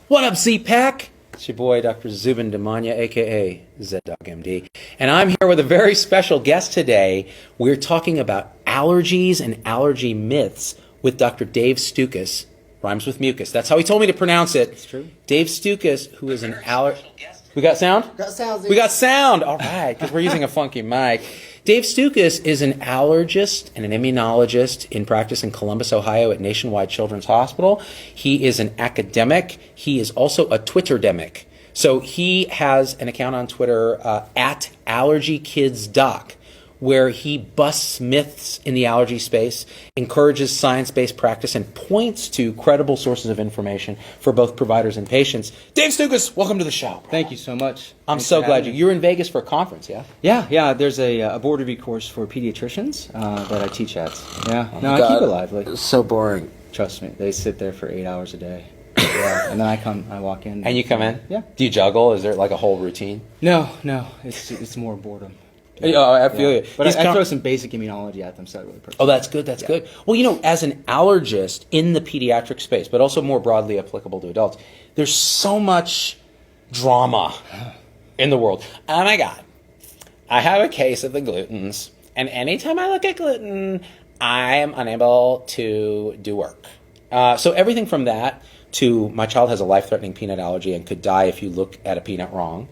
What up, Z-Pack? It's your boy, Dr. Zubin Demania, a.k.a. ZDogMD. And I'm here with a very special guest today. We're talking about allergies and allergy myths with Dr. Dave Stukus. Rhymes with mucus. That's how he told me to pronounce it. It's true. Dave Stukus, who is an allergist. We got sound? Got sound. We got sound. All right, because we're using a funky mic. Dave Stukus is an allergist and an immunologist in practice in Columbus, Ohio at Nationwide Children's Hospital. He is an academic. He is also a Twitter-demic. So he has an account on Twitter at AllergyKidsDoc, where he busts myths in the allergy space, encourages science-based practice, and points to credible sources of information for both providers and patients. Dave Stukus, welcome to the show. Thank you so much. I'm so glad you're in Vegas for a conference, yeah? Yeah. There's a board review course for pediatricians that I teach at. Yeah. Oh no, I keep it lively. It's so boring. Trust me, they sit there for 8 hours a day. Yeah, and then I walk in. And you come in? Yeah. Do you juggle? Is there like a whole routine? No, it's more boredom. Oh, I feel you. But I throw some basic immunology at them, so I really appreciate it. Oh, that's good. That's good. Well, as an allergist in the pediatric space, but also more broadly applicable to adults, there's so much drama in the world. Oh my God, I have a case of the glutens, and anytime I look at gluten, I am unable to do work. So everything from that to my child has a life-threatening peanut allergy and could die if you look at a peanut wrong,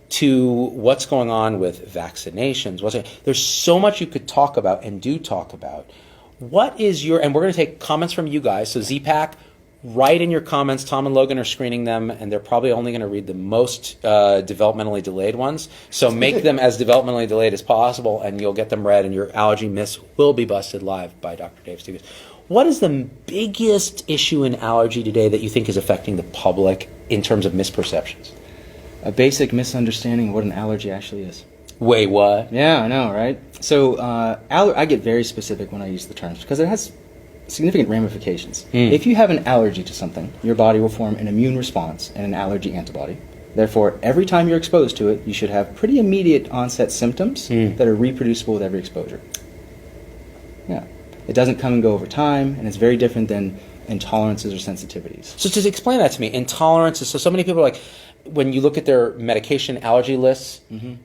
to what's going on with vaccinations. There's so much you could talk about and do talk about. What is your, and we're going to take comments from you guys, so Z-Pack, write in your comments. Tom and Logan are screening them, and they're probably only going to read the most developmentally delayed ones. So make them as developmentally delayed as possible, and you'll get them read, and your allergy myths will be busted live by Dr. Dave Stukus. What is the biggest issue in allergy today that you think is affecting the public in terms of misperceptions? A basic misunderstanding of what an allergy actually is. Wait, what? Yeah, I know, right? So I get very specific when I use the terms because it has significant ramifications. If you have an allergy to something, your body will form an immune response and an allergy antibody. Therefore, every time you're exposed to it, you should have pretty immediate onset symptoms that are reproducible with every exposure. Yeah. It doesn't come and go over time, and it's very different than intolerances or sensitivities. So just explain that to me. Intolerances, so many people are like, when you look at their medication allergy lists,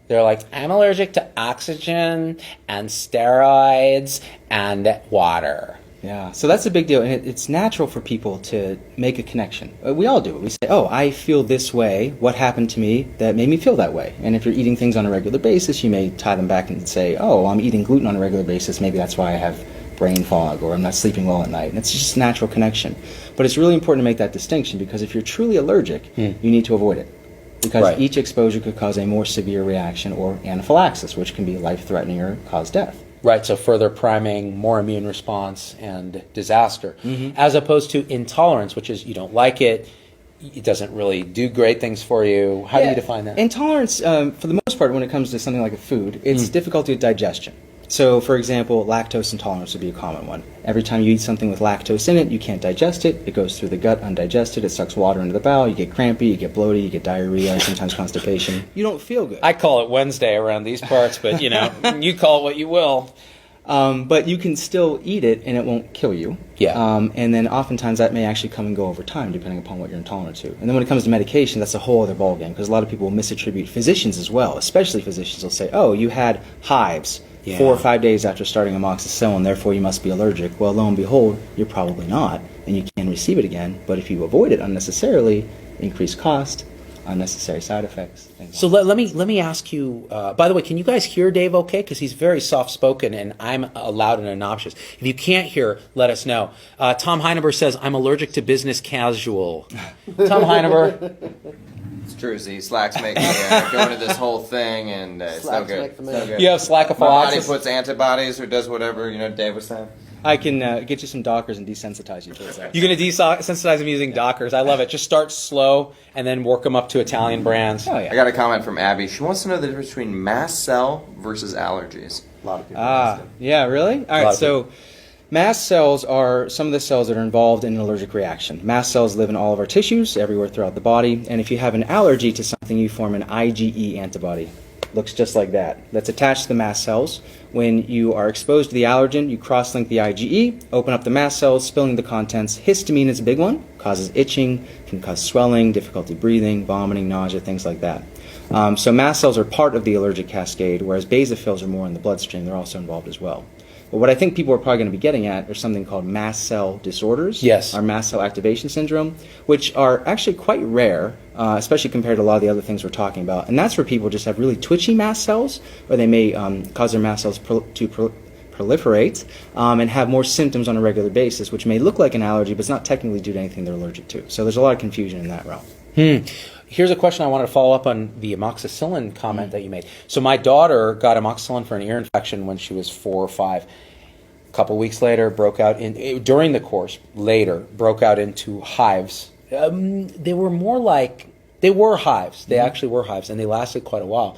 they're like, I'm allergic to oxygen and steroids and water. Yeah, so that's a big deal, and it's natural for people to make a connection. We all do it. We say, oh, I feel this way. What happened to me that made me feel that way? And if you're eating things on a regular basis, you may tie them back and say, oh, I'm eating gluten on a regular basis. Maybe that's why I have brain fog, or I'm not sleeping well at night. And it's just a natural connection. But it's really important to make that distinction, because if you're truly allergic, you need to avoid it. Because each exposure could cause a more severe reaction or anaphylaxis, which can be life-threatening or cause death. Right, so further priming, more immune response, and disaster. As opposed to intolerance, which is you don't like it, it doesn't really do great things for you. How do you define that? Intolerance, for the most part, when it comes to something like a food, it's difficulty with digestion. So, for example, lactose intolerance would be a common one. Every time you eat something with lactose in it, you can't digest it. It goes through the gut undigested. It sucks water into the bowel. You get crampy, you get bloated, you get diarrhea, sometimes constipation. You don't feel good. I call it Wednesday around these parts, but, you call it what you will. But you can still eat it, and it won't kill you. Yeah. And then oftentimes that may actually come and go over time, depending upon what you're intolerant to. And then when it comes to medication, that's a whole other ballgame, because a lot of people will misattribute physicians as well, especially physicians will say, oh, you had hives 4 or 5 days after starting amoxicillin, therefore you must be allergic. Well, lo and behold, you're probably not, and you can receive it again. But if you avoid it unnecessarily, increased cost, unnecessary side effects. So let me ask you, by the way, can you guys hear Dave okay? Because he's very soft-spoken, and I'm loud and obnoxious. If you can't hear, let us know. Tom Hinueber says, I'm allergic to business casual. Tom Hinueber. It's true. See, Slacks make me go into this whole thing, and it's no good. You have Slackaphylaxis? My body puts antibodies or does whatever, Dave was saying. I can get you some Dockers and desensitize you towards that. You're going to desensitize them using Dockers. I love it. Just start slow and then work them up to Italian brands. Oh, yeah. I got a comment from Abby. She wants to know the difference between mast cell versus allergies. A lot of people ask it. Yeah, really? All right, so mast cells are some of the cells that are involved in an allergic reaction. Mast cells live in all of our tissues, everywhere throughout the body, and if you have an allergy to something, you form an IgE antibody. looks just like that. That's attached to the mast cells. When you are exposed to the allergen, you cross-link the IgE, open up the mast cells, spilling the contents. Histamine is a big one, causes itching, can cause swelling, difficulty breathing, vomiting, nausea, things like that. So mast cells are part of the allergic cascade, whereas basophils are more in the bloodstream. They're also involved as well. But what I think people are probably going to be getting at are something called mast cell disorders, Yes. or mast cell activation syndrome, which are actually quite rare, especially compared to a lot of the other things we're talking about. And that's where people just have really twitchy mast cells, or they may cause their mast cells to proliferate and have more symptoms on a regular basis, which may look like an allergy, but it's not technically due to anything they're allergic to. So there's a lot of confusion in that realm. Here's a question I wanted to follow up on the amoxicillin comment that you made. So my daughter got amoxicillin for an ear infection when she was 4 or 5. A couple weeks later, broke out during the course. Later, broke out into hives. They were hives. They actually were hives, and they lasted quite a while.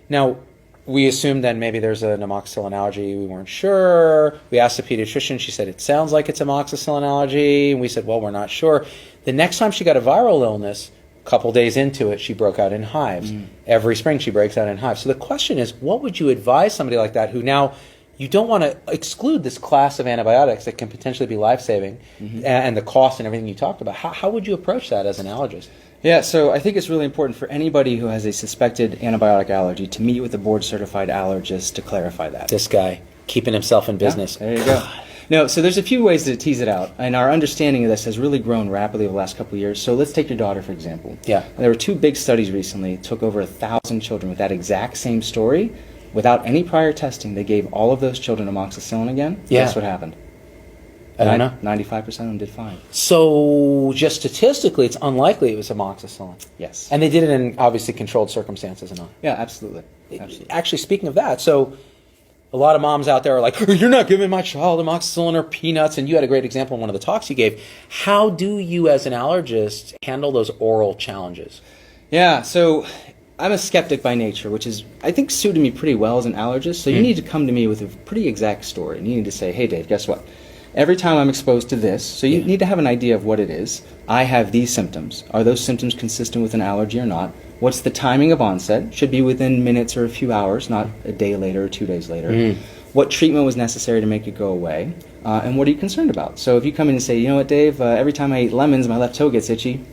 Now, we assumed then maybe there's an amoxicillin allergy. We weren't sure. We asked the pediatrician. She said, it sounds like it's amoxicillin allergy. And we said, well, we're not sure. The next time she got a viral illness, a couple days into it, she broke out in hives. Every spring, she breaks out in hives. So the question is, what would you advise somebody like that who now, you don't want to exclude this class of antibiotics that can potentially be life-saving and the cost and everything you talked about. How would you approach that as an allergist? Yeah, so I think it's really important for anybody who has a suspected antibiotic allergy to meet with a board-certified allergist to clarify that. This guy, keeping himself in business. Yeah, there you go. No, so there's a few ways to tease it out, and our understanding of this has really grown rapidly over the last couple of years. So let's take your daughter, for example. Yeah. There were 2 big studies recently, took over 1,000 children with that exact same story. Without any prior testing, they gave all of those children amoxicillin again. Yeah. Guess what happened? I don't know. 95% of them did fine. So just statistically, it's unlikely it was amoxicillin. Yes. And they did it in obviously controlled circumstances and all. Yeah, absolutely. Absolutely. Actually, speaking of that, so a lot of moms out there are like, you're not giving my child amoxicillin or peanuts, and you had a great example in one of the talks you gave. How do you, as an allergist, handle those oral challenges? Yeah, so I'm a skeptic by nature, which is, I think, suited me pretty well as an allergist. So you need to come to me with a pretty exact story. And you need to say, hey, Dave, guess what? Every time I'm exposed to this, so you need to have an idea of what it is. I have these symptoms. Are those symptoms consistent with an allergy or not? What's the timing of onset? Should be within minutes or a few hours, not a day later or 2 days later. What treatment was necessary to make it go away? And what are you concerned about? So if you come in and say, you know what, Dave, every time I eat lemons, my left toe gets itchy,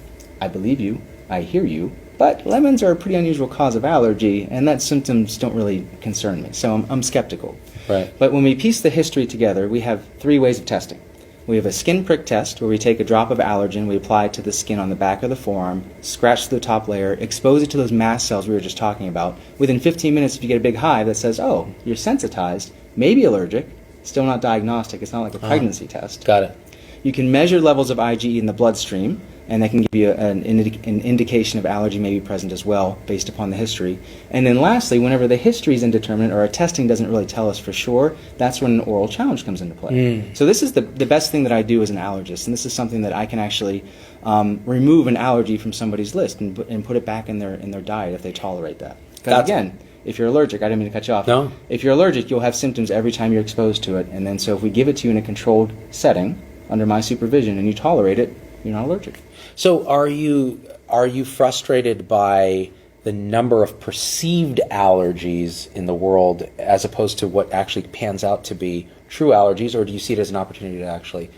I believe you, I hear you, but lemons are a pretty unusual cause of allergy, and that symptoms don't really concern me. So I'm skeptical. Right. But when we piece the history together, we have 3 ways of testing. We have a skin prick test where we take a drop of allergen, we apply it to the skin on the back of the forearm, scratch the top layer, expose it to those mast cells we were just talking about. Within 15 minutes, if you get a big hive that says, oh, you're sensitized, maybe allergic, still not diagnostic, it's not like a pregnancy test. Got it. You can measure levels of IgE in the bloodstream, and that can give you an indication of allergy may be present as well, based upon the history. And then lastly, whenever the history is indeterminate or our testing doesn't really tell us for sure, that's when an oral challenge comes into play. So this is the best thing that I do as an allergist, and this is something that I can actually remove an allergy from somebody's list and put it back in their diet if they tolerate that. Because again, if you're allergic, I didn't mean to cut you off. No. If you're allergic, you'll have symptoms every time you're exposed to it, and then so if we give it to you in a controlled setting, under my supervision, and you tolerate it, you're not allergic. So are you frustrated by the number of perceived allergies in the world as opposed to what actually pans out to be true allergies, or do you see it as an opportunity to actually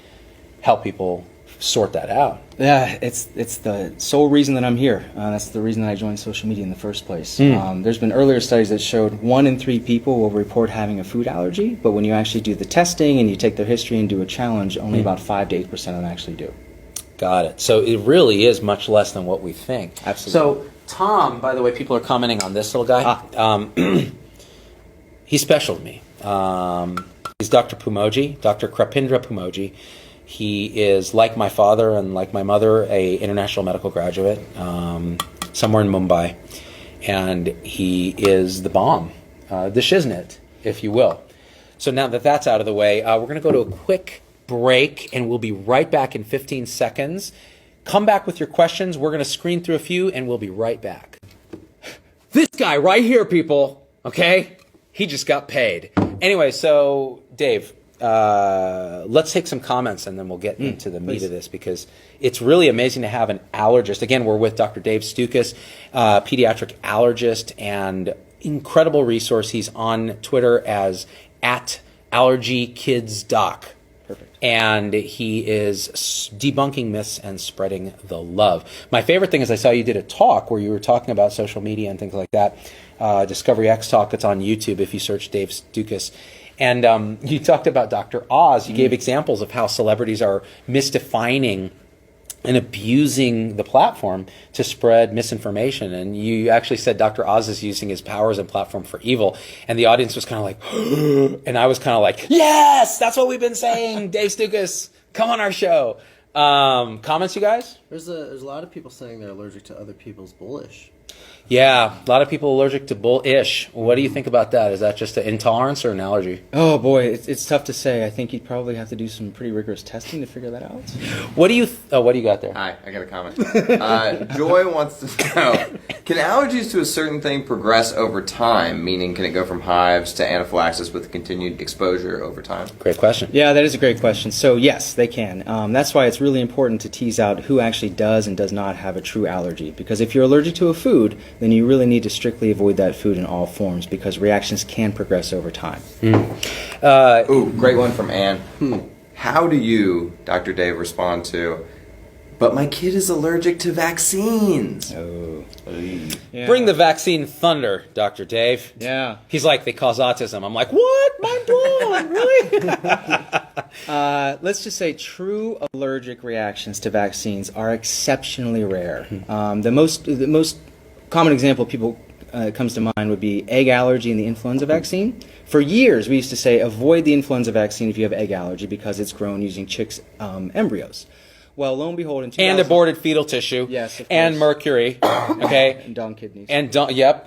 help people sort that out? Yeah, it's the sole reason that I'm here. That's the reason that I joined social media in the first place. There's been earlier studies that showed 1 in 3 people will report having a food allergy, but when you actually do the testing and you take their history and do a challenge, only about 5 to 8% of them actually do. Got it. So it really is much less than what we think. Absolutely. So Tom, by the way, people are commenting on this little guy. He's special to me. He's Dr. Pumoji, Dr. Krapindra Pumoji. He is, like my father and like my mother, a international medical graduate somewhere in Mumbai. And he is the bomb, the shiznit, if you will. So now that that's out of the way, we're going to go to a quick break, and we'll be right back in 15 seconds. Come back with your questions. We're going to screen through a few, and we'll be right back. This guy right here, people, okay? He just got paid. Anyway, so, Dave, let's take some comments, and then we'll get into the meat of this, because it's really amazing to have an allergist. Again, we're with Dr. Dave Stukus, pediatric allergist, and incredible resource. He's on Twitter as @AllergyKidsDoc. Perfect. And he is debunking myths and spreading the love. My favorite thing is I saw you did a talk where you were talking about social media and things like that. Discovery X talk that's on YouTube if you search Dave Stukus. And you talked about Dr. Oz. You gave examples of how celebrities are misdefining and abusing the platform to spread misinformation. And you actually said Dr. Oz is using his powers and platform for evil. And the audience was kind of like, and I was kind of like, yes, that's what we've been saying. Dave Stukus, come on our show. Comments, you guys? There's a lot of people saying they're allergic to other people's bullish. Yeah, a lot of people allergic to bull-ish. What do you think about that? Is that just an intolerance or an allergy? Oh boy, it's tough to say. I think you'd probably have to do some pretty rigorous testing to figure that out. What do you what do you got there? Hi, I got a comment. Joy wants to know, can allergies to a certain thing progress over time? Meaning, can it go from hives to anaphylaxis with continued exposure over time? Great question. Yeah, that is a great question. So yes, they can. That's why it's really important to tease out who actually does and does not have a true allergy. Because if you're allergic to a food, then you really need to strictly avoid that food in all forms because reactions can progress over time. Ooh, great one from Anne. How do you, Dr. Dave, respond to, but my kid is allergic to vaccines? Oh. Yeah. Bring the vaccine thunder, Dr. Dave. Yeah. He's like, they cause autism. I'm like, what? Mind blown, really? Let's just say true allergic reactions to vaccines are exceptionally rare. The most common example people comes to mind would be egg allergy and the influenza vaccine. For years, we used to say avoid the influenza vaccine if you have egg allergy because it's grown using chicks' embryos. Well, lo and behold, in 2000... And aborted fetal tissue. Yes, of and course. mercury. Okay. And dung kidneys. And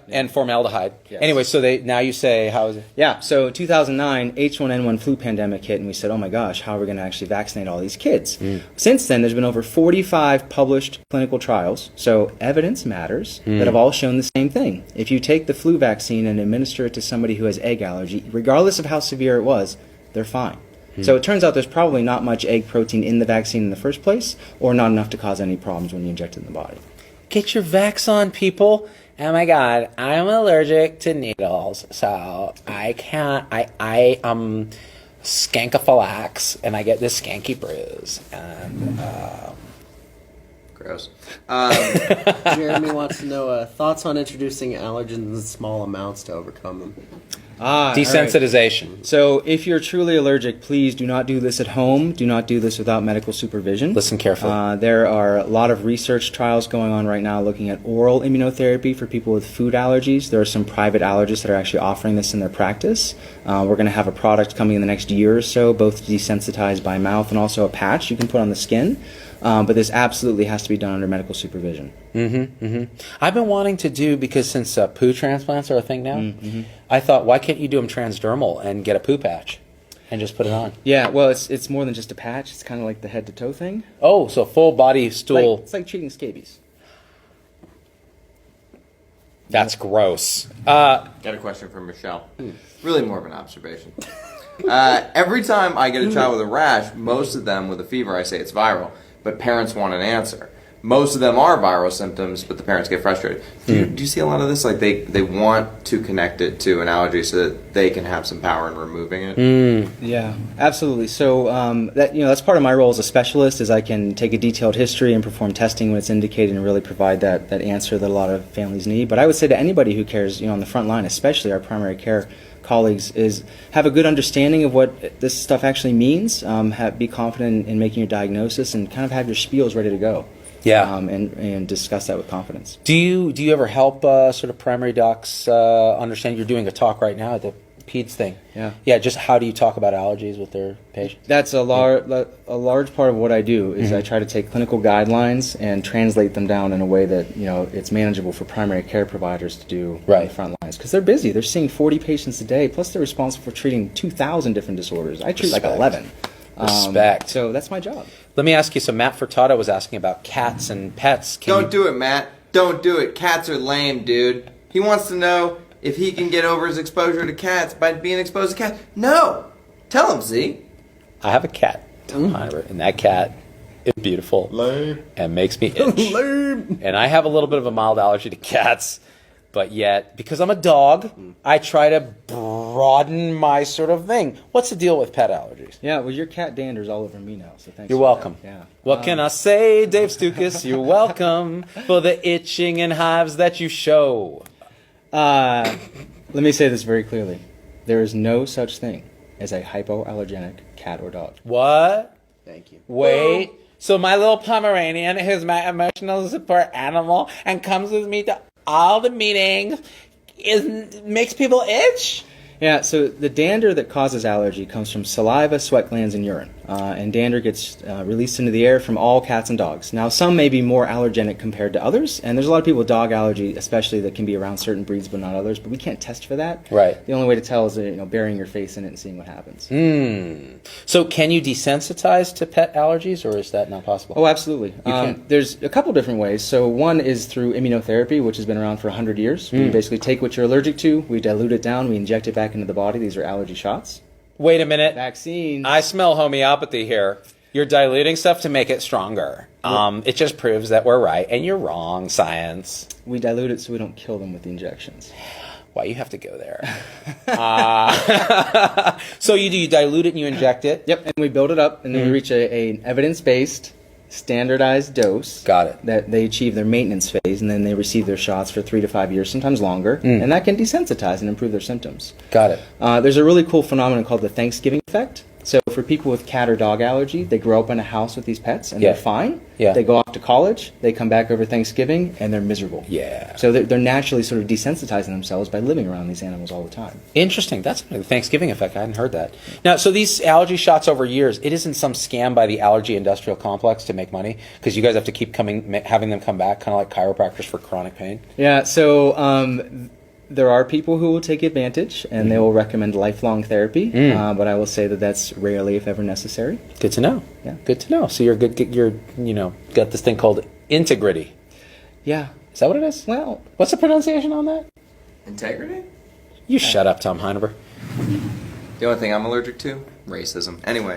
and formaldehyde. Yes. Anyway, so now you say, how is it? Yeah, so 2009, H1N1 flu pandemic hit, and we said, oh my gosh, how are we going to actually vaccinate all these kids? Since then, there's been over 45 published clinical trials, so evidence matters, that have all shown the same thing. If you take the flu vaccine and administer it to somebody who has egg allergy, regardless of how severe it was, they're fine. So it turns out there's probably not much egg protein in the vaccine in the first place, or not enough to cause any problems when you inject it in the body. Get your vax on, people. Oh my God, I'm allergic to needles, so I can't. I skankaphylax, and I get this skanky bruise. And Gross. Jeremy wants to know thoughts on introducing allergens in small amounts to overcome them. desensitization. Right. So if you're truly allergic, please do not do this at home. Do not do this without medical supervision. Listen carefully. There are a lot of research trials going on right now looking at oral immunotherapy for people with food allergies. There are some private allergists that are actually offering this in their practice. We're going to have a product coming in the next year or so, both desensitized by mouth and also a patch you can put on the skin. But this absolutely has to be done under medical supervision. I've been wanting to do, because since poo transplants are a thing now, I thought, why can't you do them transdermal and get a poo patch and just put it on? Yeah, well, it's more than just a patch. It's kind of like the head to toe thing. Oh, so full body stool. It's like treating scabies. That's gross. Got a question from Michelle. Really more of an observation. Every time I get a child with a rash, most of them with a fever, I say it's viral. But parents want an answer. Most of them are viral symptoms, but the parents get frustrated. Do you see a lot of this? Like they want to connect it to an allergy so that they can have some power in removing it? Yeah, absolutely. So that's part of my role as a specialist, is I can take a detailed history and perform testing when it's indicated and really provide that answer that a lot of families need. But I would say to anybody who cares, on the front line, especially our primary care colleagues, is have a good understanding of what this stuff actually means, be confident in making your diagnosis, and kind of have your spiels ready to go. Yeah. And discuss that with confidence. Do you ever help sort of primary docs understand? You're doing a talk right now at the PEDS thing. Yeah. Just how do you talk about allergies with their patients? That's a large part of what I do. Is I try to take clinical guidelines and translate them down in a way that it's manageable for primary care providers to do on the front lines, because they're busy. They're seeing 40 patients a day, plus they're responsible for treating 2,000 different disorders. I treat like 11. Respect. So that's my job. Let me ask you. So Matt Furtado was asking about cats and pets. Don't do it, Matt. Don't do it. Cats are lame, dude. He wants to know if he can get over his exposure to cats by being exposed to cats. No! Tell him, Z. I have a cat, and that cat is beautiful. Lame. And makes me itch. Lame. And I have a little bit of a mild allergy to cats. But yet, because I'm a dog, I try to broaden my sort of thing. What's the deal with pet allergies? Yeah, well, your cat dander's all over me now, so thanks. You're for welcome. that. Yeah. What can I say, Dave Stukus? You're welcome for the itching and hives that you show. Let me say this very clearly. There is no such thing as a hypoallergenic cat or dog. What? Thank you. Wait. So my little Pomeranian is my emotional support animal and comes with me to all the meetings. Makes people itch? Yeah, so the dander that causes allergy comes from saliva, sweat glands, and urine. And dander gets released into the air from all cats and dogs. Now, some may be more allergenic compared to others, and there's a lot of people with dog allergy, especially that can be around certain breeds but not others, but we can't test for that. Right. The only way to tell is burying your face in it and seeing what happens. So can you desensitize to pet allergies, or is that not possible? Oh, absolutely. can? There's a couple different ways. So one is through immunotherapy, which has been around for 100 years. We basically take what you're allergic to, we dilute it down, we inject it back into the body. These are allergy shots. Wait a minute. Vaccines. I smell homeopathy here. You're diluting stuff to make it stronger. It just proves that we're right and you're wrong, science. We dilute it so we don't kill them with the injections. Why you have to go there? So you dilute it and you inject it? Yep, and we build it up, and then we reach an evidence-based, standardized dose. Got it. That they achieve their maintenance phase, and then they receive their shots for 3 to 5 years, sometimes longer, and that can desensitize and improve their symptoms. Got it. There's a really cool phenomenon called the Thanksgiving effect. So for people with cat or dog allergy, they grow up in a house with these pets, and they're fine. Yeah. They go off to college, they come back over Thanksgiving, and they're miserable. Yeah. So they're naturally sort of desensitizing themselves by living around these animals all the time. Interesting. That's the Thanksgiving effect. I hadn't heard that. Now, so these allergy shots over years, it isn't some scam by the allergy industrial complex to make money, because you guys have to keep having them come back, kind of like chiropractors for chronic pain. Yeah, so there are people who will take advantage, and they will recommend lifelong therapy, but I will say that that's rarely, if ever, necessary. Good to know. Yeah. Good to know. So you're good. You're got this thing called integrity. Yeah. Is that what it is? Well, What's the pronunciation on that? Integrity? You shut up, Tom Hinueber. The only thing I'm allergic to? Racism. Anyway.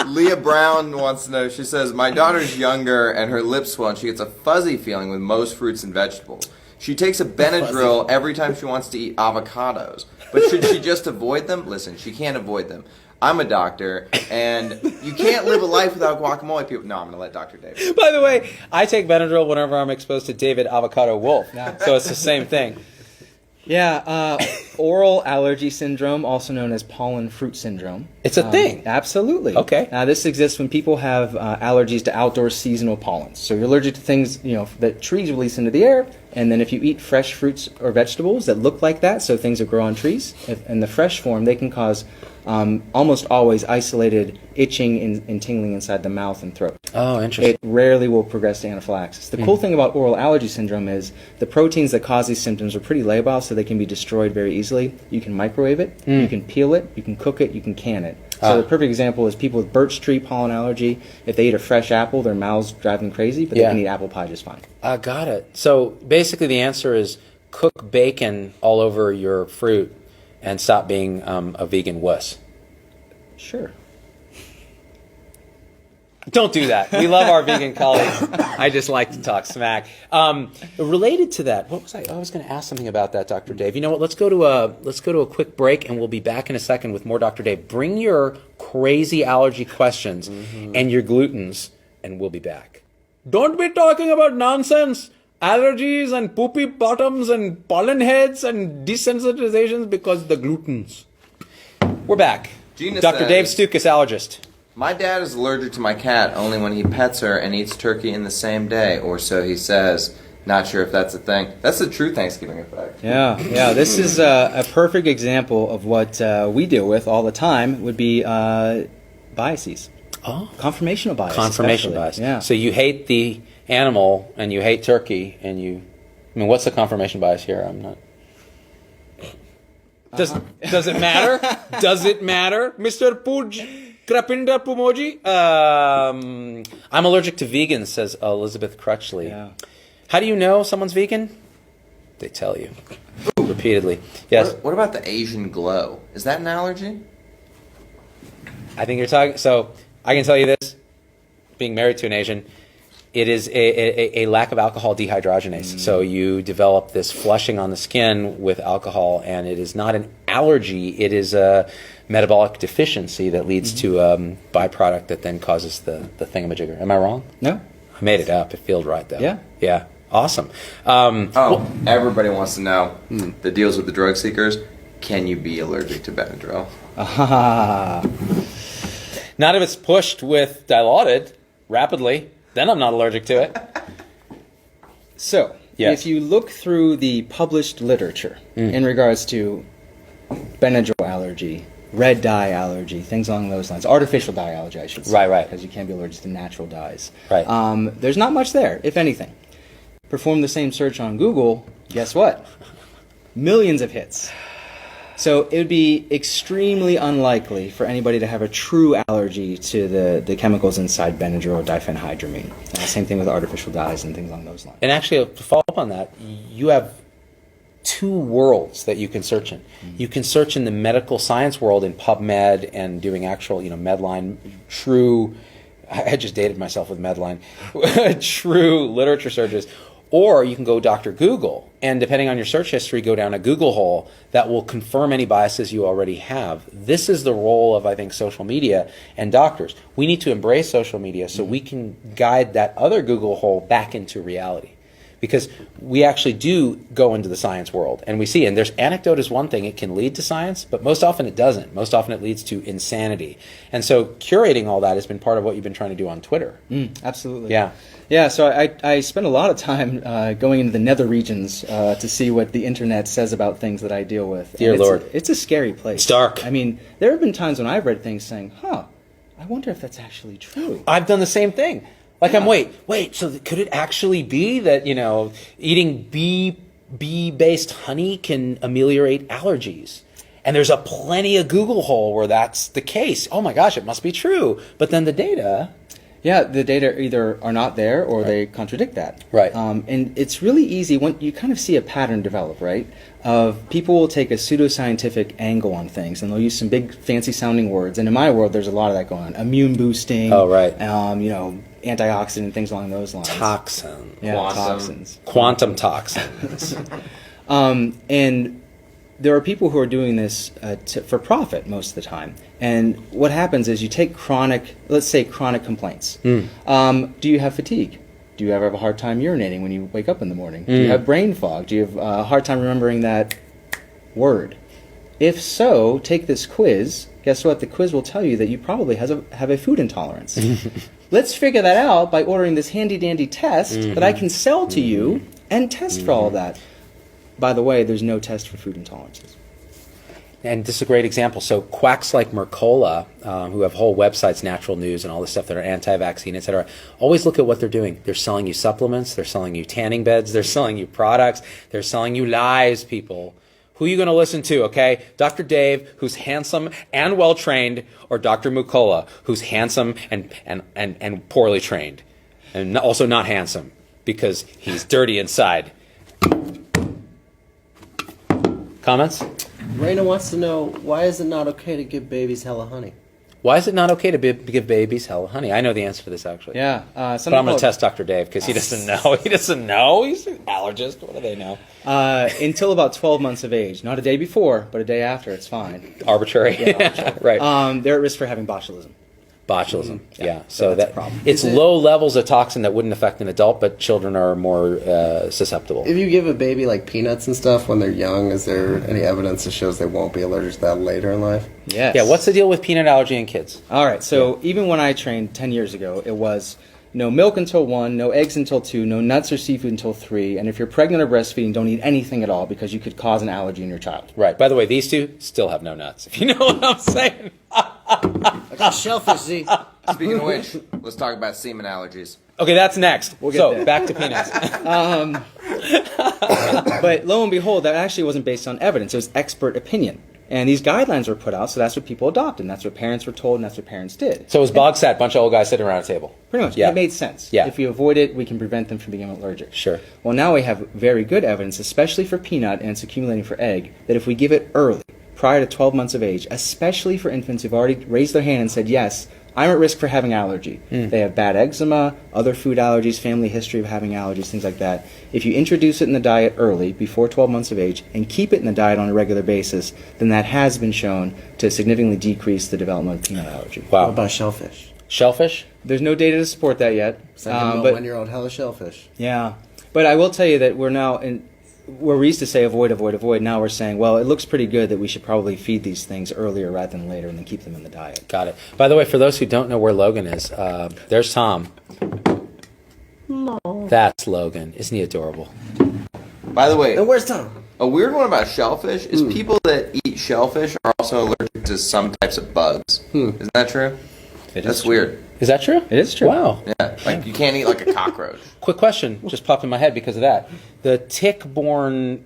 Leah Brown wants to know, she says, my daughter's younger and her lips swell and she gets a fuzzy feeling with most fruits and vegetables. She takes a Benadryl every time she wants to eat avocados. But should she just avoid them? Listen, she can't avoid them. I'm a doctor, and you can't live a life without guacamole. People, no, I'm going to let Dr. David. By the way, I take Benadryl whenever I'm exposed to David Avocado Wolf. So it's the same thing. yeah, oral allergy syndrome, also known as pollen fruit syndrome. It's a thing. Absolutely. Okay. This exists when people have allergies to outdoor seasonal pollens. So you're allergic to things, that trees release into the air, and then if you eat fresh fruits or vegetables that look like that, so things that grow on trees, in the fresh form, they can cause almost always isolated itching and tingling inside the mouth and throat. Oh, interesting. It rarely will progress to anaphylaxis. The cool thing about oral allergy syndrome is the proteins that cause these symptoms are pretty labile, so they can be destroyed very easily. You can microwave it, you can peel it, you can cook it, you can can it. So the perfect example is people with birch tree pollen allergy. If they eat a fresh apple, their mouths drive them crazy, but they can eat apple pie just fine. Got it. So basically the answer is cook bacon all over your fruit and stop being a vegan wuss. Sure. Don't do that. We love our vegan colleagues. I just like to talk smack. Related to that, what was I was going to ask something about that, Dr. Dave. You know what? Let's go to a quick break, and we'll be back in a second with more Dr. Dave. Bring your crazy allergy questions and your glutens, and we'll be back. Don't be talking about nonsense, allergies and poopy bottoms and pollen heads and desensitizations because the glutens. We're back. Gina Dr. says, Dave Stukus, allergist. My dad is allergic to my cat only when he pets her and eats turkey in the same day, or so he says. Not sure if that's a thing. That's the true Thanksgiving effect. Yeah. This is a perfect example of what we deal with all the time. Would be biases. Oh. Confirmational bias. Confirmation especially. bias. Yeah. So you hate the animal and you hate turkey and what's the confirmation bias here? I'm not. Does it matter? Does it matter, Mr. Pooj Krapinda Pumoji? I'm allergic to vegans, says Elizabeth Crutchley. Yeah. How do you know someone's vegan? They tell you repeatedly. Yes. What about the Asian glow? Is that an allergy? I think you're talking. So I can tell you this, being married to an Asian, It is a lack of alcohol dehydrogenase. So you develop this flushing on the skin with alcohol, and it is not an allergy. It is a metabolic deficiency that leads to a byproduct that then causes the thingamajigger. Am I wrong? No. I made it up. It feels right, though. Yeah. Yeah. Awesome. Everybody wants to know the deals with the drug seekers. Can you be allergic to Benadryl? Not if it's pushed with Dilaudid rapidly. Then I'm not allergic to it. So, Yes. if you look through the published literature in regards to Benadryl allergy, red dye allergy, things along those lines, artificial dye allergy, I should say. Right. Because you can't be allergic to natural dyes. Right. There's not much there, if anything. Perform the same search on Google, guess what? Millions of hits. So it would be extremely unlikely for anybody to have a true allergy to the chemicals inside Benadryl or diphenhydramine. Same thing with artificial dyes and things along those lines. And actually, to follow up on that, you have two worlds that you can search in. You can search in the medical science world in PubMed and doing actual, Medline, true, I just dated myself with Medline, true literature searches. Or you can go Dr. Google, and depending on your search history, go down a Google hole that will confirm any biases you already have. This is the role of, I think, social media and doctors. We need to embrace social media so we can guide that other Google hole back into reality. Because we actually do go into the science world, and we see, and there's anecdote is one thing, it can lead to science, but most often it doesn't. Most often it leads to insanity. And so curating all that has been part of what you've been trying to do on Twitter. Absolutely. Yeah. Yeah, so I spend a lot of time going into the nether regions to see what the internet says about things that I deal with. Dear And Lord. It's a scary place. It's dark. I mean, there have been times when I've read things saying, I wonder if that's actually true. I've done the same thing. Like, wait, so could it actually be that, eating bee-based honey can ameliorate allergies? And there's a plenty of Google hole where that's the case. Oh my gosh, it must be true. But then the data... Yeah, the data either are not there or they contradict that. Right. And it's really easy when you kind of see a pattern develop, right? Of people will take a pseudoscientific angle on things and they'll use some big fancy sounding words. And in my world, there's a lot of that going on. Immune boosting. Oh, right. Antioxidant and things along those lines. Toxin. Yeah, Quantum. toxins. Quantum toxins. And there are people who are doing this for profit most of the time. And what happens is you take let's say chronic complaints. Do you have fatigue? Do you ever have a hard time urinating when you wake up in the morning? Do you have brain fog? Do you have a hard time remembering that word? If so, take this quiz. Guess what? The quiz will tell you that you probably have a food intolerance. Let's figure that out by ordering this handy-dandy test that I can sell to you and test for all of that. By the way, there's no test for food intolerances. And this is a great example. So quacks like Mercola, who have whole websites, Natural News, and all this stuff that are anti-vaccine, et cetera, always look at what they're doing. They're selling you supplements. They're selling you tanning beds. They're selling you products. They're selling you lies, people. Who are you going to listen to, okay? Dr. Dave, who's handsome and well-trained, or Dr. Mercola, who's handsome and poorly trained, and also not handsome because he's dirty inside. Comments? Raina wants to know, why is it not okay to give babies hella honey? Why is it not okay to give babies hella honey? I know the answer to this, actually. Yeah. But I'm going to test Dr. Dave because he doesn't know. He doesn't know. He's an allergist. What do they know? Until about 12 months of age. Not a day before, but a day after, it's fine. Arbitrary. Yeah, Right. They're at risk for having botulism. Botulism. Yeah. So So that's a problem. It's low levels of toxin that wouldn't affect an adult, but children are more susceptible. If you give a baby like peanuts and stuff when they're young, is there any evidence that shows they won't be allergic to that later in life? Yes. Yeah. What's the deal with peanut allergy in kids? All right. So even when I trained 10 years ago, it was no milk until 1, no eggs until 2, no nuts or seafood until 3, and if you're pregnant or breastfeeding, don't eat anything at all because you could cause an allergy in your child. Right. By the way, these two still have no nuts. If you know what I'm saying. Like a shellfish, Z. Speaking of which, let's talk about semen allergies. Okay, that's next. We'll get so there. back to peanuts. But lo and behold, that actually wasn't based on evidence. It was expert opinion. And these guidelines were put out, so that's what people adopted, and that's what parents were told, and that's what parents did. So it was Bogsat, bunch of old guys sitting around a table. Pretty much. Yeah. It made sense. Yeah. If you avoid it, we can prevent them from becoming allergic. Sure. Well, now we have very good evidence, especially for peanut, and it's accumulating for egg, that if we give it early, prior to 12 months of age, especially for infants who've already raised their hand and said, yes, I'm at risk for having allergy. They have bad eczema, other food allergies, family history of having allergies, things like that. If you introduce it in the diet early, before 12 months of age, and keep it in the diet on a regular basis, then that has been shown to significantly decrease the development of peanut allergy. What Wow. about shellfish? Shellfish? There's no data to support that yet. Second but 1-year-old hella shellfish. yeah, but I will tell you that we're now where we used to say avoid, avoid, avoid. Now we're saying, well, it looks pretty good that we should probably feed these things earlier rather than later, and then keep them in the diet. Got it. By the way, for those who don't know where Logan is, there's Tom. That's Logan. Isn't he adorable? By the way, And where's Tom? a weird one about shellfish is people that eat shellfish are also allergic to some types of bugs. Isn't that true? That's weird. Is that true? It is true. Wow. Yeah, like you can't eat like a cockroach. Quick question just popped in my head because of that. The tick-borne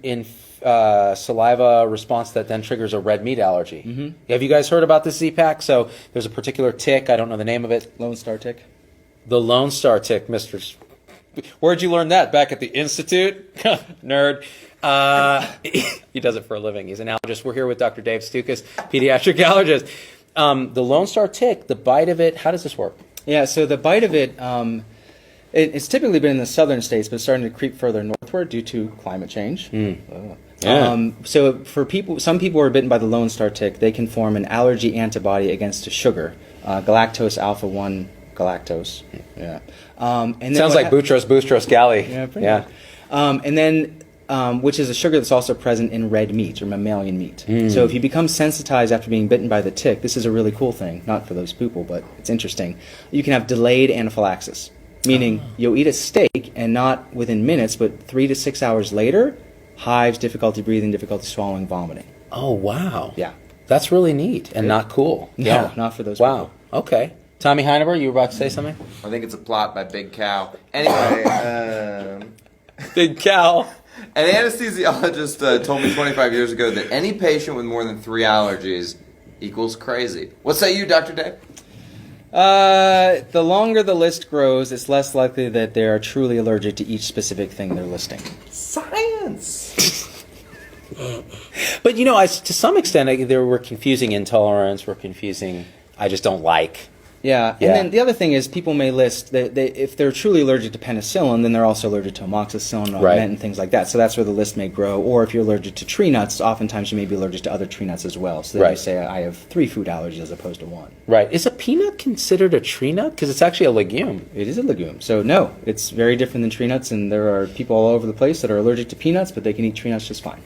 saliva response that then triggers a red meat allergy. Have you guys heard about this Z-Pack? So there's a particular tick. I don't know the name of it. Lone Star tick. The Lone Star tick, Mr. Where'd you learn that? Back at the Institute? Nerd. He does it for a living. He's an allergist. We're here with Dr. Dave Stukus, pediatric allergist. The Lone Star tick, the bite of it, how does this work? Yeah, so the bite of it, it's typically been in the southern states, but it's starting to creep further northward due to climate change. So for some people who are bitten by the Lone Star tick, they can form an allergy antibody against a sugar, galactose alpha-1 galactose. Yeah. And then Sounds like Boutros Ghali. Yeah, pretty much. And then, which is a sugar that's also present in red meat or mammalian meat. So if you become sensitized after being bitten by the tick, this is a really cool thing. Not for those people, but it's interesting. You can have delayed anaphylaxis, meaning you'll eat a steak and not within minutes, but 3 to 6 hours later, hives, difficulty breathing, difficulty swallowing, vomiting. Oh, wow. Yeah. That's really neat and not cool. No, not for those Wow. people. Okay. Tommy Hinueber, you were about to say something? I think it's a plot by Big Cow. Anyway, Big cow. an anesthesiologist told me 25 years ago that any patient with more than 3 allergies equals crazy. What say you, Dr. Dave? The longer the list grows, it's less likely that they are truly allergic to each specific thing they're listing. Science. But, to some extent, we're confusing intolerance, we're confusing I just don't like. Yeah, Yeah. and then the other thing is people may list that if they're truly allergic to penicillin, then they're also allergic to amoxicillin, Right. and things like that. So that's where the list may grow. Or if you're allergic to tree nuts, oftentimes you may be allergic to other tree nuts as well. So then Right. you say, I have 3 food allergies as opposed to 1. Right. Is a peanut considered a tree nut? Because it's actually a legume. It is a legume. So no, it's very different than tree nuts, and there are people all over the place that are allergic to peanuts, but they can eat tree nuts just fine.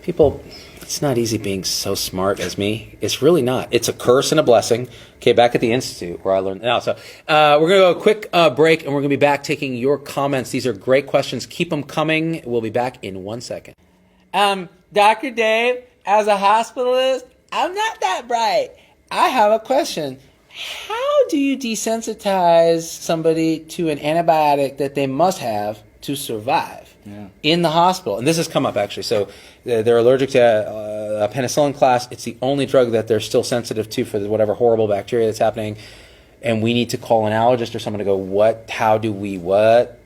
People, it's not easy being so smart as me. It's really not. It's a curse and a blessing. Okay, back at the Institute where I learned. Now, so we're going to go a quick break, and we're going to be back taking your comments. These are great questions. Keep them coming. We'll be back in 1 second. Dr. Dave, as a hospitalist, I'm not that bright. I have a question. How do you desensitize somebody to an antibiotic that they must have to survive in the hospital? And this has come up, actually. So they're allergic to a penicillin class. It's the only drug that they're still sensitive to for whatever horrible bacteria that's happening. And we need to call an allergist or someone to go, what? How do we what?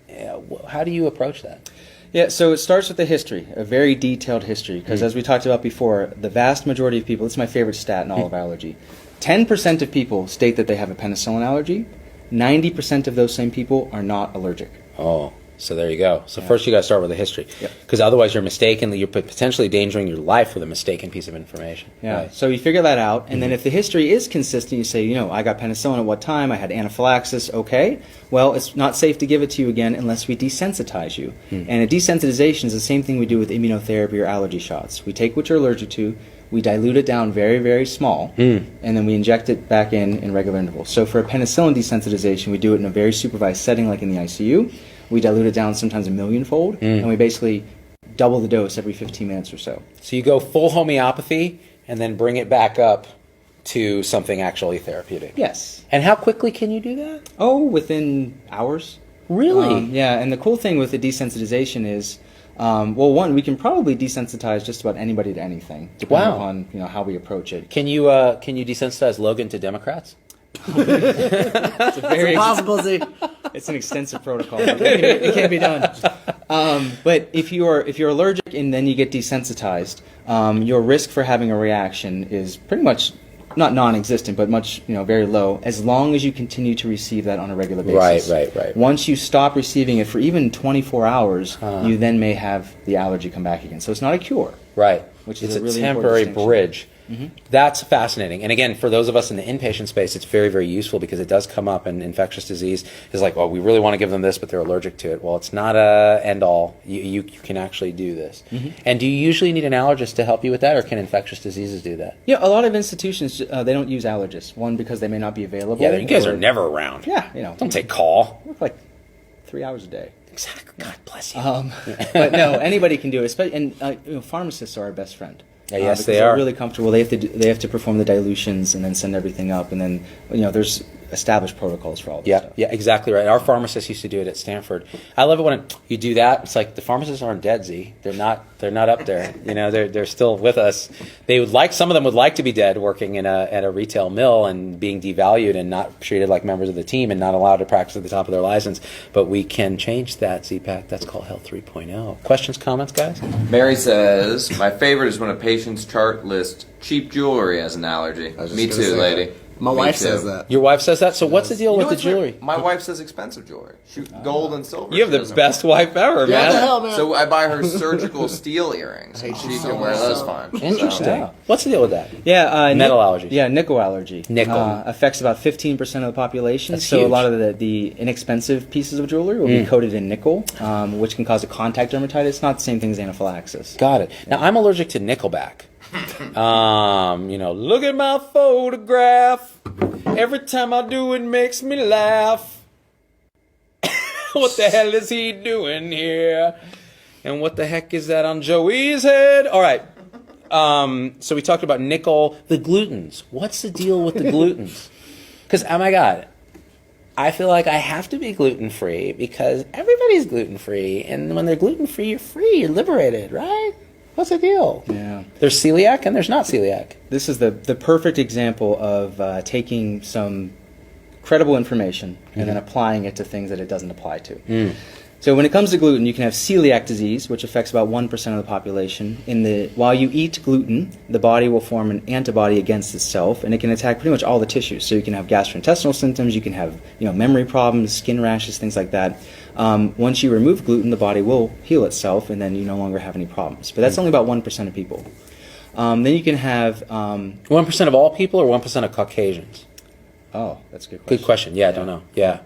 How do you approach that? Yeah, so it starts with the history, a very detailed history, because as we talked about before, the vast majority of people, it's my favorite stat in all of allergy, 10% of people state that they have a penicillin allergy, 90% of those same people are not allergic. Oh, so there you go. So first you got to start with the history. Because otherwise you're potentially endangering your life with a mistaken piece of information. Yeah, Right. so you figure that out, and then if the history is consistent, you say, I got penicillin at what time, I had anaphylaxis, okay. Well, it's not safe to give it to you again unless we desensitize you. And a desensitization is the same thing we do with immunotherapy or allergy shots. We take what you're allergic to, we dilute it down very, very small, and then we inject it back in regular intervals. So for a penicillin desensitization, we do it in a very supervised setting like in the ICU. We dilute it down sometimes a millionfold, and we basically double the dose every 15 minutes or so. So you go full homeopathy and then bring it back up to something actually therapeutic. Yes. And how quickly can you do that? Oh, within hours. Really? Yeah, and the cool thing with the desensitization is, one, we can probably desensitize just about anybody to anything, depending upon how we approach it. Can you desensitize Logan to Democrats? It's a very Possible, Z. It's an extensive protocol. It can't be done. But if you're allergic and then you get desensitized, your risk for having a reaction is pretty much not non-existent, but much, very low, as long as you continue to receive that on a regular basis. Right. Once you stop receiving it for even 24 hours, you then may have the allergy come back again. So it's not a cure. Right. Which is it's a really temporary important bridge. That's fascinating. And again, for those of us in the inpatient space, it's very, very useful because it does come up in infectious disease. It's like, well, we really want to give them this, but they're allergic to it. Well, it's not a end all. You can actually do this. And do you usually need an allergist to help you with that, or can infectious diseases do that? Yeah, a lot of institutions, they don't use allergists. One, because they may not be available. Yeah, you guys are never around. Yeah, Don't take call. Work like 3 hours a day. Exactly. God bless you. But no, anybody can do it. And pharmacists are our best friend. Yeah, yes, because they they're are. really comfortable. They have to perform the dilutions and then send everything up, and then there's established protocols for all this stuff. Yeah, exactly right. Our pharmacists used to do it at Stanford. I love it when you do that. It's like the pharmacists aren't dead, Z. They're not up there. They're still with us. Some of them would like to be dead, working at a retail mill and being devalued and not treated like members of the team and not allowed to practice at the top of their license. But we can change that, Z-Pack. That's called Health 3.0. Questions, comments, guys? Mary says, my favorite is when a patient's chart lists cheap jewelry as an allergy. I was just Me gonna too, say lady. that. My Me wife too. says that. Your wife says that? So what's the deal You know with the what's weird? jewelry? My wife says expensive jewelry. Gold and silver. You have She the doesn't best wife ever, What the man. hell, man? So I buy her surgical steel earrings. I hate She you so can wear much. those fine. Interesting. So, What's the deal with that? Yeah, Metal allergies. Yeah, nickel allergy. Nickel. Affects about 15% of the population. That's so huge. a lot of the inexpensive pieces of jewelry will be coated in nickel, which can cause a contact dermatitis. It's not the same thing as anaphylaxis. Got it. Now, I'm allergic to Nickelback. Look at my photograph. Every time I do it makes me laugh. What the hell is he doing here? And what the heck is that on Joey's head? All right. So we talked about nickel. The glutens. What's the deal with the glutens? Because, oh my God, I feel like I have to be gluten-free because everybody's gluten-free. And when they're gluten-free, you're free. You're liberated, right? What's the deal? Yeah. There's celiac and there's not celiac. This is the perfect example of taking some credible information and then applying it to things that it doesn't apply to. So when it comes to gluten, you can have celiac disease, which affects about 1% of the population. While you eat gluten, the body will form an antibody against itself, and it can attack pretty much all the tissues. So you can have gastrointestinal symptoms, you can have memory problems, skin rashes, things like that. Once you remove gluten, the body will heal itself, and then you no longer have any problems. But that's only about 1% of people. Then you can have 1% of all people or 1% of Caucasians? oh, that's a good question. Good question. Yeah, I don't know. Yeah.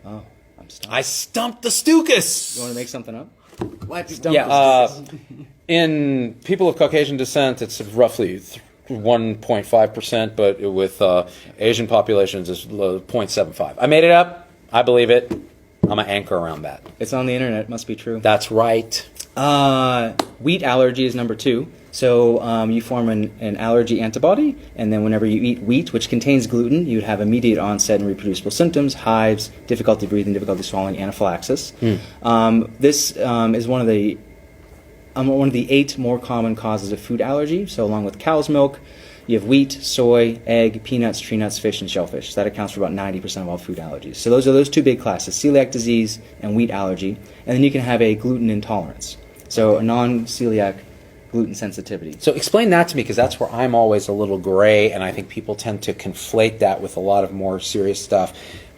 Oh, I'm stumped. I stumped the Stukus. You want to make something up? Yeah. In people of Caucasian descent, it's roughly 1.5%, but with Asian populations, it's 0.75. I made it up. I believe it. I'm an anchor around that. It's on the internet. It must be true. That's right. Wheat allergy is number 2. So you form an allergy antibody, and then whenever you eat wheat, which contains gluten, you would have immediate onset and reproducible symptoms: hives, difficulty breathing, difficulty swallowing, anaphylaxis. This is one of the 8 more common causes of food allergy. So along with cow's milk, you have wheat, soy, egg, peanuts, tree nuts, fish, and shellfish. So that accounts for about 90% of all food allergies. So those are those 2 big classes: celiac disease and wheat allergy. And then you can have a gluten intolerance, so a non-celiac gluten sensitivity. So explain that to me, because that's where I'm always a little gray, and I think people tend to conflate that with a lot of more serious stuff.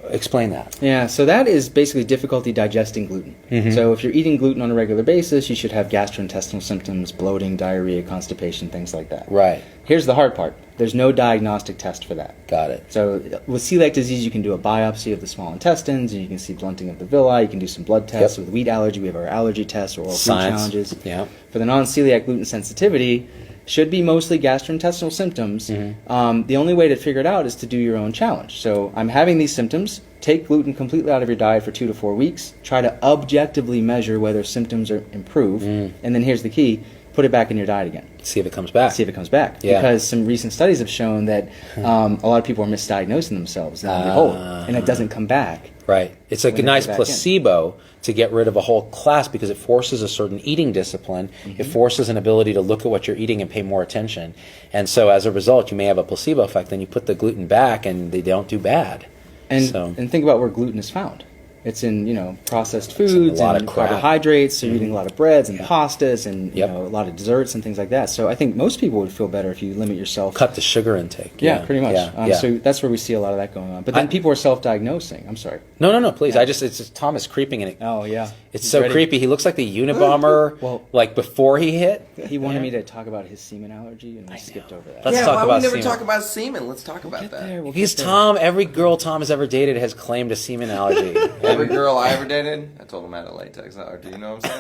Explain that. Yeah, so that is basically difficulty digesting gluten. So if you're eating gluten on a regular basis, you should have gastrointestinal symptoms, bloating, diarrhea, constipation, things like that. Right. Here's the hard part. There's no diagnostic test for that. Got it. So with celiac disease, you can do a biopsy of the small intestines, and you can see blunting of the villi. You can do some blood tests. Yep. With wheat allergy, we have our allergy tests or oral food Science. challenges. Yeah. For the non-celiac gluten sensitivity, should be mostly gastrointestinal symptoms. The only way to figure it out is to do your own challenge. So I'm having these symptoms. Take gluten completely out of your diet for 2 to 4 weeks. Try to objectively measure whether symptoms are improved. And then here's the key. Put it back in your diet again. See if it comes back. See if it comes back. Yeah. Because some recent studies have shown that a lot of people are misdiagnosing themselves, and it doesn't come back. Right. It's a when they nice get back in. placebo to get rid of a whole class, because it forces a certain eating discipline. It forces an ability to look at what you're eating and pay more attention. And so as a result, you may have a placebo effect. Then you put the gluten back and they don't do bad. And So- think about where gluten is found. It's in, processed foods lot and of crap. carbohydrates. So you're eating a lot of breads and pastas and, Yep. a lot of desserts and things like that. So I think most people would feel better if you limit yourself. Cut the sugar intake. Yeah, pretty much. Yeah. So that's where we see a lot of that going on. But then people are self-diagnosing. I'm sorry. No, please. It's just Thomas creeping in it. Oh, yeah. It's He's so ready. creepy. He looks like the Unabomber, Well- like before he hit. He wanted me to talk about his semen allergy, and I skipped over that. Let's yeah, talk why about we never semen. talk about semen? Let's talk about that. There, we'll He's get there. Tom. Every girl Tom has ever dated has claimed a semen allergy. Every girl I ever dated, I told them I had a latex allergy. You know what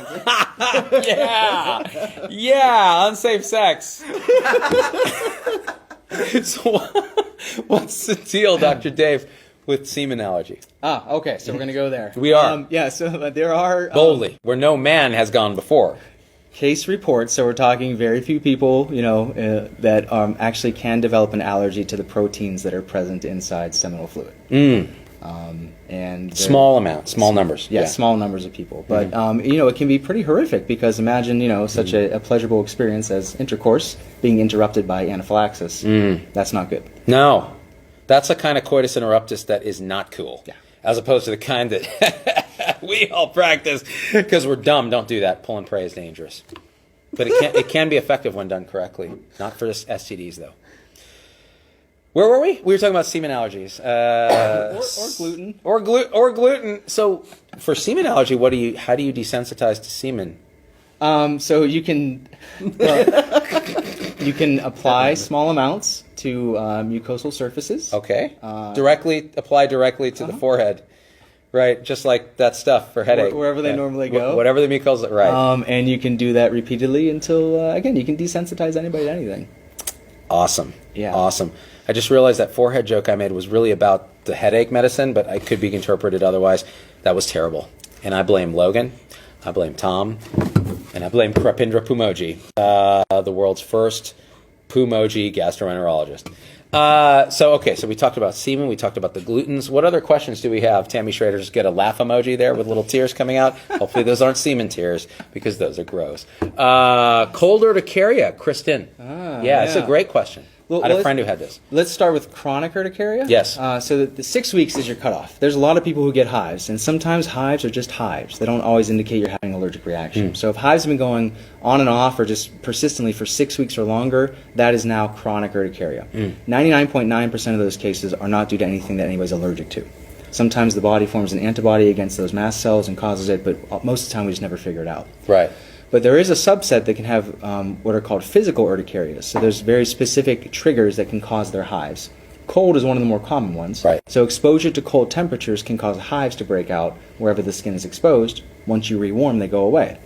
I'm saying? yeah, unsafe sex. So, what's the deal, Dr. Dave, with semen allergy? Okay, so we're going to go there. We are. So there are... Boldly, where no man has gone before. Case reports, so we're talking very few people, that actually can develop an allergy to the proteins that are present inside seminal fluid. And they're- Small amounts, small numbers. Yeah, small numbers of people. But, it can be pretty horrific because imagine, such a pleasurable experience as intercourse being interrupted by anaphylaxis. That's not good. No, that's a kind of coitus interruptus that is not cool. Yeah. As opposed to the kind that we all practice because we're dumb. Don't do that. Pull and pray is dangerous. But it can be effective when done correctly. Not for STDs, though. Where were we? We were talking about semen allergies. Or gluten. Or gluten. So for semen allergy, how do you desensitize to semen? So you can you can apply small amounts to mucosal surfaces. Okay. Apply directly to the forehead. Right, just like that stuff for headache. Wherever they normally go. Whatever the mucosa, right. And you can do that repeatedly until, again, you can desensitize anybody to anything. Awesome. Yeah. Awesome. I just realized that forehead joke I made was really about the headache medicine, but it could be interpreted otherwise. That was terrible. And I blame Logan, I blame Tom, and I blame Krapindra Pumoji, the world's first Pumoji gastroenterologist. So we talked about semen, we talked about the glutens. What other questions do we have? Tammy Schrader, just get a laugh emoji there with little tears coming out. Hopefully those aren't semen tears because those are gross. Cold urticaria, Kristen. It's a great question. I had a friend who had this. Let's start with chronic urticaria. Yes. So the 6 weeks is your cutoff. There's a lot of people who get hives, and sometimes hives are just hives. They don't always indicate you're having an allergic reaction. So if hives have been going on and off or just persistently for 6 weeks or longer, that is now chronic urticaria. 99.9% of those cases are not due to anything that anybody's allergic to. Sometimes the body forms an antibody against those mast cells and causes it, but most of the time we just never figure it out. Right. But there is a subset that can have what are called physical urticarias. So there's very specific triggers that can cause their hives. Cold is one of the more common ones. Right. So exposure to cold temperatures can cause hives to break out wherever the skin is exposed. Once you rewarm, they go away.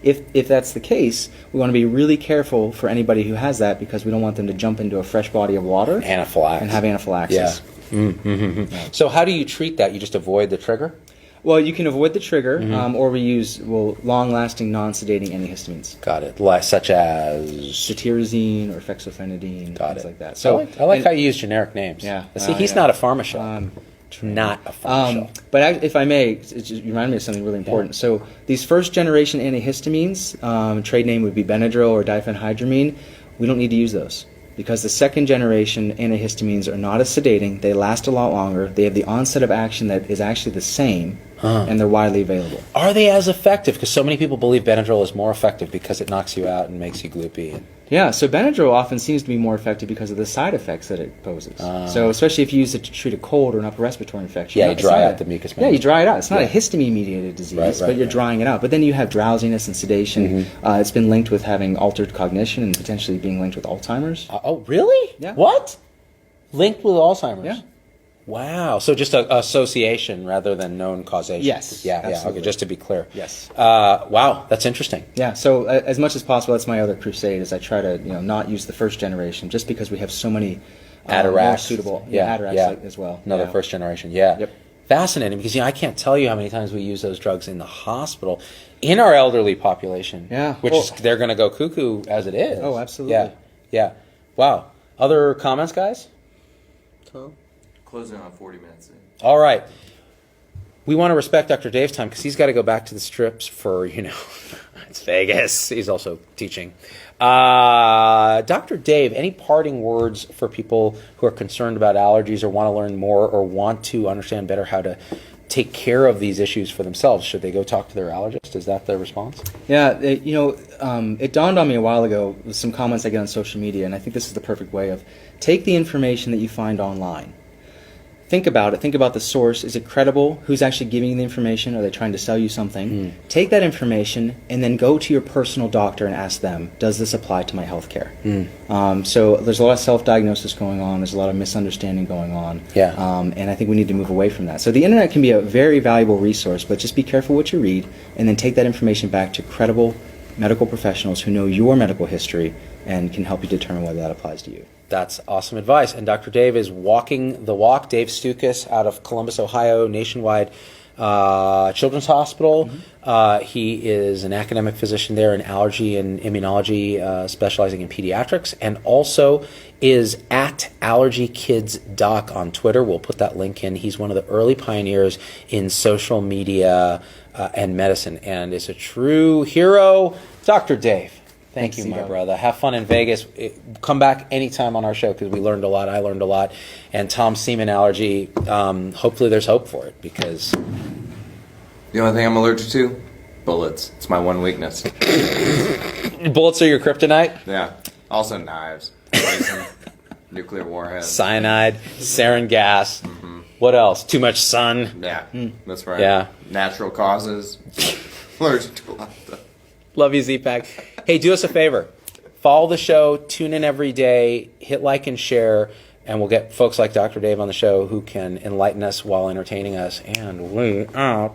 If that's the case, we want to be really careful for anybody who has that because we don't want them to jump into a fresh body of water Anaphylaxis. and have anaphylaxis. Yeah. So how do you treat that? You just avoid the trigger? Well, you can avoid the trigger, or we use long-lasting, non-sedating antihistamines. Got it. Such as... Cetirizine or fexofenadine, things like that. So I like how you use generic names. Yeah. See, he's not a pharma not a pharma But if I may, it just reminded me of something really important. Yeah. So these first-generation antihistamines, trade name would be Benadryl or diphenhydramine, we don't need to use those. Because the second-generation antihistamines are not as sedating, they last a lot longer, they have the onset of action that is actually the same, and they're widely available. Are they as effective? Because so many people believe Benadryl is more effective because it knocks you out and makes you gloopy. Yeah, so Benadryl often seems to be more effective because of the side effects that it poses. So especially if you use it to treat a cold or an upper respiratory infection. Yeah, you dry out the mucus membrane. Yeah, you dry it out. It's not a histamine-mediated disease, but you're drying it out. But then you have drowsiness and sedation. It's been linked with having altered cognition and potentially being linked with Alzheimer's. Oh, really? Yeah. What? Linked with Alzheimer's? Yeah. Wow. So just an association rather than known causation. Yes. Yeah. Absolutely. Okay, just to be clear. Yes. Wow, that's interesting. Yeah. So as much as possible, that's my other crusade. Is I try to not use the first generation just because we have so many more suitable. Atarax as well. Another first generation. Yeah. Yep. Fascinating because I can't tell you how many times we use those drugs in the hospital in our elderly population. Yeah. They're going to go cuckoo as it is. Oh, absolutely. Yeah. Wow. Other comments, guys? Tom? Closing on 40 minutes. All right. We want to respect Dr. Dave's time because he's got to go back to the strips for, it's Vegas. He's also teaching. Dr. Dave, any parting words for people who are concerned about allergies or want to learn more or want to understand better how to take care of these issues for themselves, should they go talk to their allergist? Is that their response? Yeah, it dawned on me a while ago with some comments I get on social media, and I think this is the perfect way of take the information that you find online. Think about it. Think about the source. Is it credible? Who's actually giving you the information? Are they trying to sell you something? Take that information and then go to your personal doctor and ask them, does this apply to my health care? So there's a lot of self-diagnosis going on. There's a lot of misunderstanding going on. Yeah. And I think we need to move away from that. So the internet can be a very valuable resource, but just be careful what you read and then take that information back to credible medical professionals who know your medical history and can help you determine whether that applies to you. That's awesome advice. And Dr. Dave is walking the walk. Dave Stukus out of Columbus, Ohio, Nationwide Children's Hospital. He is an academic physician there in allergy and immunology, specializing in pediatrics, and also is at Allergy Kids Doc on Twitter. We'll put that link in. He's one of the early pioneers in social media and medicine, and is a true hero. Dr. Dave, thank you, my brother. Have fun in Vegas. Come back anytime on our show because we learned a lot. I learned a lot. And Tom's Semen Allergy, hopefully there's hope for it because... The only thing I'm allergic to? Bullets. It's my one weakness. Bullets are your kryptonite? Yeah. Also knives. Poison. Nuclear warheads. Cyanide, sarin gas. What else? Too much sun. Yeah. That's right. Yeah. Natural causes. Allergic to a lot of stuff. Love you, Z-Pack. Hey, do us a favor. Follow the show. Tune in every day. Hit like and share. And we'll get folks like Dr. Dave on the show who can enlighten us while entertaining us. And we are...